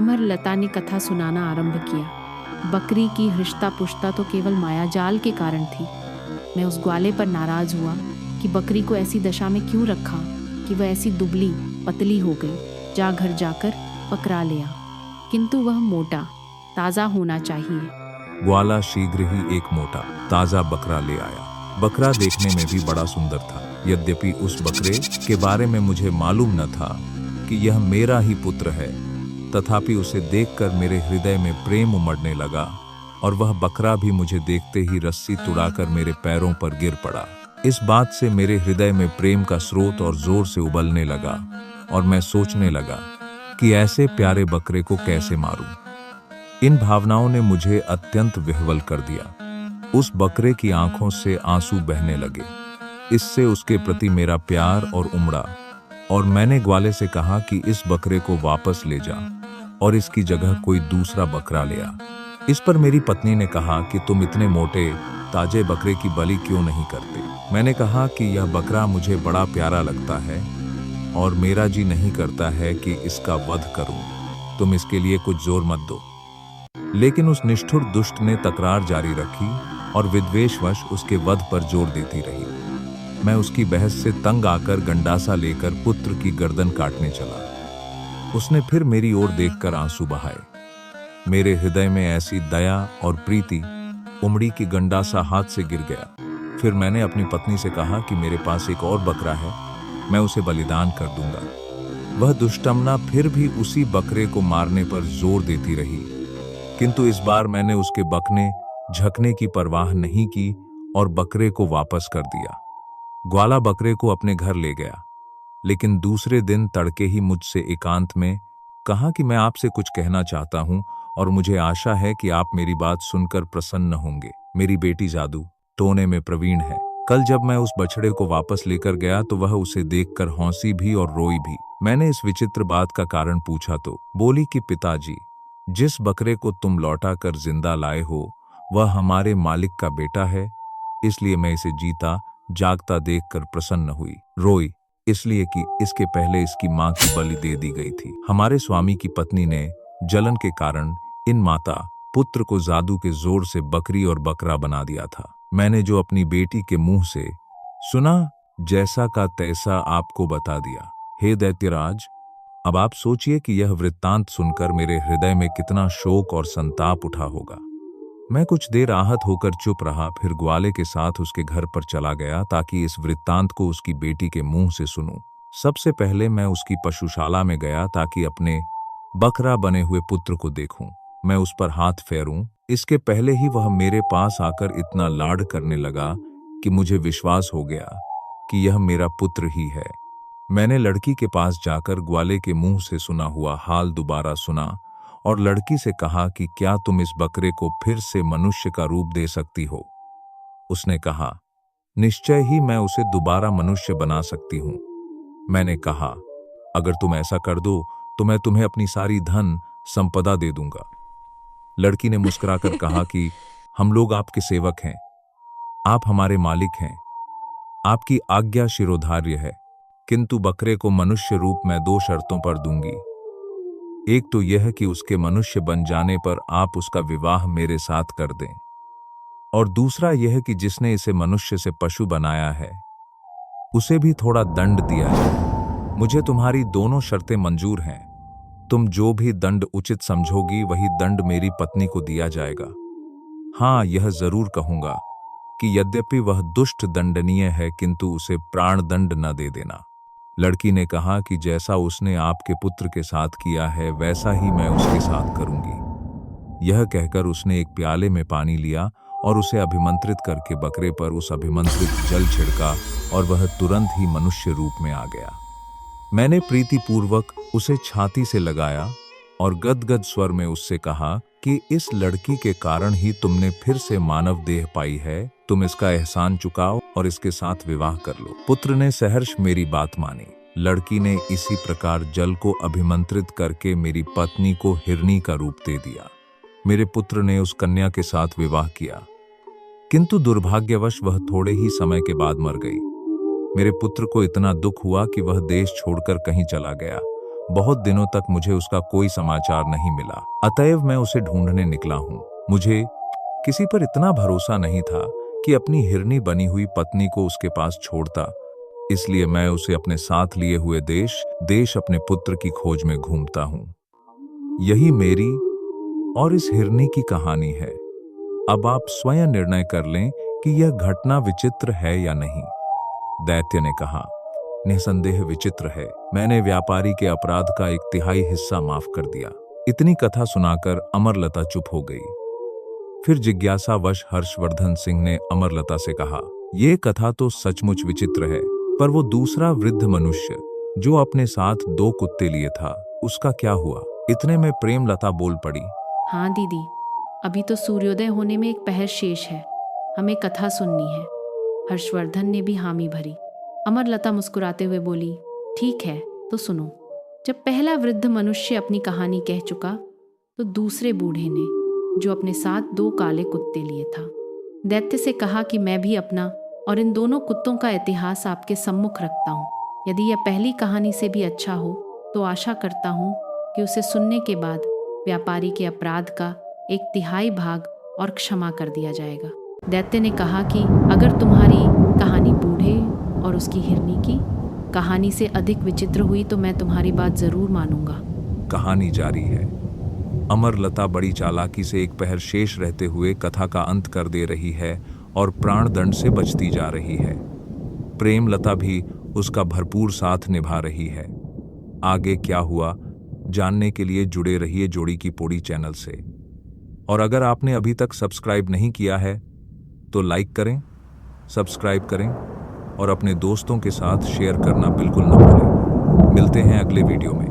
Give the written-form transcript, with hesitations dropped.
उमर लता ने कथा सुनाना आरंभ किया। बकरी की हृष्टा पुष्टा तो केवल मायाजाल के कारण थी। मैं उस ग्वाले पर नाराज हुआ कि बकरी को ऐसी दशा में क्यों रखा कि वह ऐसी दुबली पतली हो गई। घर जाकर पकड़ा लिया, किंतु वह मोटा ताज़ा होना चाहिए। ग्वाला शीघ्र ही एक मोटा ताज़ा बकरा ले आया। बकरा देखने में भी बड़ा सुंदर था। यद्यपि उस बकरे के बारे में मुझे मालूम न था कि यह मेरा ही पुत्र है, तथापि उसे देखकर मेरे हृदय में प्रेम उमड़ने लगा और वह बकरा भी मुझे देखते ही रस्सी तुड़ाकर मेरे पैरों पर गिर पड़ा। इस बात से मेरे हृदय में प्रेम का स्रोत और जोर से उबलने लगा और मैं सोचने लगा कि ऐसे प्यारे बकरे को कैसे मारूं। इन भावनाओं ने मुझे अत्यंत विह्वल कर दिया। उस बकरे की आंखों से आंसू बहने लगे। इससे उसके प्रति मेरा प्यार और उमड़ा और मैंने ग्वाले से कहा कि इस बकरे को वापस ले जा और इसकी जगह कोई दूसरा बकरा ले आ। इस पर मेरी पत्नी ने कहा कि तुम इतने मोटे ताजे बकरे की बलि क्यों नहीं करते। मैंने कहा कि यह बकरा मुझे बड़ा प्यारा लगता है और मेरा जी नहीं करता है कि इसका वध करूं। तुम इसके लिए कुछ जोर मत दो। लेकिन उस निष्ठुर दुष्ट ने तकरार जारी रखी और विद्वेषवश उसके वध पर जोर देती रही। मैं उसकी बहस से तंग आकर गंडासा लेकर पुत्र की गर्दन काटने चला। उसने फिर मेरी ओर देखकर आंसू बहाए। मेरे हृदय में ऐसी दया और प्रीति उमड़ी कि गंडासा हाथ से गिर गया। फिर मैंने अपनी पत्नी से कहा कि मेरे पास एक और बकरा है, मैं उसे बलिदान कर दूंगा। वह दुष्टमना फिर भी उसी बकरे को मारने पर जोर देती रही, किंतु इस बार मैंने उसके बकने झकने की परवाह नहीं की और बकरे को वापस कर दिया। ग्वाला बकरे को अपने घर ले गया, लेकिन दूसरे दिन तड़के ही मुझसे एकांत में कहा कि मैं आपसे कुछ कहना चाहता हूं और मुझे आशा है कि आप मेरी बात सुनकर प्रसन्न होंगे। मेरी बेटी जादू टोने में प्रवीण है। कल जब मैं उस बछड़े को वापस लेकर गया तो वह उसे देखकर हंसी भी और रोई भी। मैंने इस विचित्र बात का कारण पूछा तो बोली कि पिताजी, जिस बकरे को तुम लौटा कर जिंदा लाए हो वह हमारे मालिक का बेटा है, इसलिए मैं इसे जीता जागता देखकर प्रसन्न हुई। रोई इसलिए कि इसके पहले इसकी मां की बलि दे दी गई थी। हमारे स्वामी की पत्नी ने जलन के कारण इन माता पुत्र को जादू के जोर से बकरी और बकरा बना दिया था। मैंने जो अपनी बेटी के मुंह से सुना, जैसा का तैसा आपको बता दिया। हे दैत्यराज, अब आप सोचिए कि यह वृत्तांत सुनकर मेरे हृदय में कितना शोक और संताप उठा होगा। मैं कुछ देर आहत होकर चुप रहा, फिर ग्वाले के साथ उसके घर पर चला गया ताकि इस वृत्तांत को उसकी बेटी के मुंह से सुनूं। सबसे पहले मैं उसकी पशुशाला में गया ताकि अपने बकरा बने हुए पुत्र को देखूं, मैं उस पर हाथ फेरूं। इसके पहले ही वह मेरे पास आकर इतना लाड करने लगा कि मुझे विश्वास हो गया कि यह मेरा पुत्र ही है। मैंने लड़की के पास जाकर ग्वाले के मुंह से सुना हुआ हाल दोबारा सुना और लड़की से कहा कि क्या तुम इस बकरे को फिर से मनुष्य का रूप दे सकती हो। उसने कहा, निश्चय ही मैं उसे दोबारा मनुष्य बना सकती हूं। मैंने कहा, अगर तुम ऐसा कर दो तो मैं तुम्हें अपनी सारी धन संपदा दे दूंगा। लड़की ने मुस्कुराकर कहा कि हम लोग आपके सेवक हैं, आप हमारे मालिक हैं, आपकी आज्ञा शिरोधार्य है, किंतु बकरे को मनुष्य रूप मैं 2 शर्तों पर दूंगी। एक तो यह कि उसके मनुष्य बन जाने पर आप उसका विवाह मेरे साथ कर दें, और दूसरा यह कि जिसने इसे मनुष्य से पशु बनाया है उसे भी थोड़ा दंड दिया जाए। मुझे तुम्हारी दोनों शर्तें मंजूर हैं। तुम जो भी दंड उचित समझोगी वही दंड मेरी पत्नी को दिया जाएगा। हाँ, यह जरूर कहूंगा कि यद्यपि वह दुष्ट दंडनीय है किंतु उसे प्राण दंड न दे देना। लड़की ने कहा कि जैसा उसने आपके पुत्र के साथ किया है वैसा ही मैं उसके साथ करूंगी। यह कहकर उसने एक प्याले में पानी लिया और उसे अभिमंत्रित करके बकरे पर उस अभिमंत्रित जल छिड़का और वह तुरंत ही मनुष्य रूप में आ गया। मैंने प्रीतिपूर्वक उसे छाती से लगाया और गदगद स्वर में उससे कहा कि इस लड़की के कारण ही तुमने फिर से मानव देह पाई है, तुम इसका एहसान चुकाओ और इसके साथ विवाह कर लो। पुत्र ने सहर्ष मेरी बात मानी। लड़की ने इसी प्रकार जल को अभिमंत्रित करके मेरी पत्नी को हिरनी का रूप दे दिया। मेरे पुत्र ने उस कन्या के साथ विवाह किया, किंतु दुर्भाग्यवश वह थोड़े ही समय के बाद मर गई। मेरे पुत्र को इतना दुख हुआ कि वह देश छोड़कर कहीं चला गया बहुत दिनों तक मुझे उसका कोई समाचार नहीं मिला, अतएव मैं उसे ढूंढने निकला हूँ। मुझे किसी पर इतना भरोसा नहीं था कि अपनी हिरनी बनी हुई पत्नी को उसके पास छोड़ता, इसलिए मैं उसे अपने साथ लिए हुए देश अपने पुत्र की खोज में घूमता हूँ। यही मेरी और इस हिरनी की कहानी है। अब आप स्वयं निर्णय कर लें कि यह घटना विचित्र है या नहीं। दैत्य ने कहा, निसंदेह विचित्र है। मैंने व्यापारी के अपराध का 1/3 हिस्सा माफ कर दिया। इतनी कथा सुनाकर अमरलता चुप हो गई। फिर जिज्ञासावश हर्षवर्धन सिंह ने अमरलता से कहा, यह कथा तो सचमुच विचित्र है, पर वो दूसरा वृद्ध मनुष्य जो अपने साथ 2 कुत्ते लिए था, उसका क्या हुआ? इतने में प्रेमलता बोल पड़ी, हाँ दीदी, अभी तो सूर्योदय होने में 1 पहर शेष है, हमें कथा सुननी है। हर्षवर्धन ने भी हामी भरी। अमरलता मुस्कुराते हुए बोली, ठीक है तो सुनो। जब पहला वृद्ध मनुष्य अपनी कहानी कह चुका तो दूसरे बूढ़े ने, जो अपने साथ 2 काले कुत्ते लिए था, दैत्य से कहा कि मैं भी अपना और इन दोनों कुत्तों का इतिहास आपके सम्मुख रखता हूँ। यदि यह पहली कहानी से भी अच्छा हो तो आशा करता हूँ कि उसे सुनने के बाद व्यापारी के अपराध का 1/3 भाग और क्षमा कर दिया जाएगा। दैत्य ने कहा कि अगर तुम्हारी कहानी बूढ़े और उसकी हिरनी की कहानी से अधिक विचित्र हुई तो मैं तुम्हारी बात जरूर मानूंगा। कहानी जारी है। अमरलता बड़ी चालाकी से 1 पहर शेष रहते हुए कथा का अंत कर दे रही है और प्राणदंड से बचती जा रही है। प्रेमलता भी उसका भरपूर साथ निभा रही है। आगे क्या हुआ जानने के लिए जुड़े रहिए जोड़ी की पोड़ी चैनल से। और अगर आपने अभी तक सब्सक्राइब नहीं किया है तो लाइक करें, सब्सक्राइब करें और अपने दोस्तों के साथ शेयर करना बिल्कुल न भूलें। मिलते हैं अगले वीडियो में।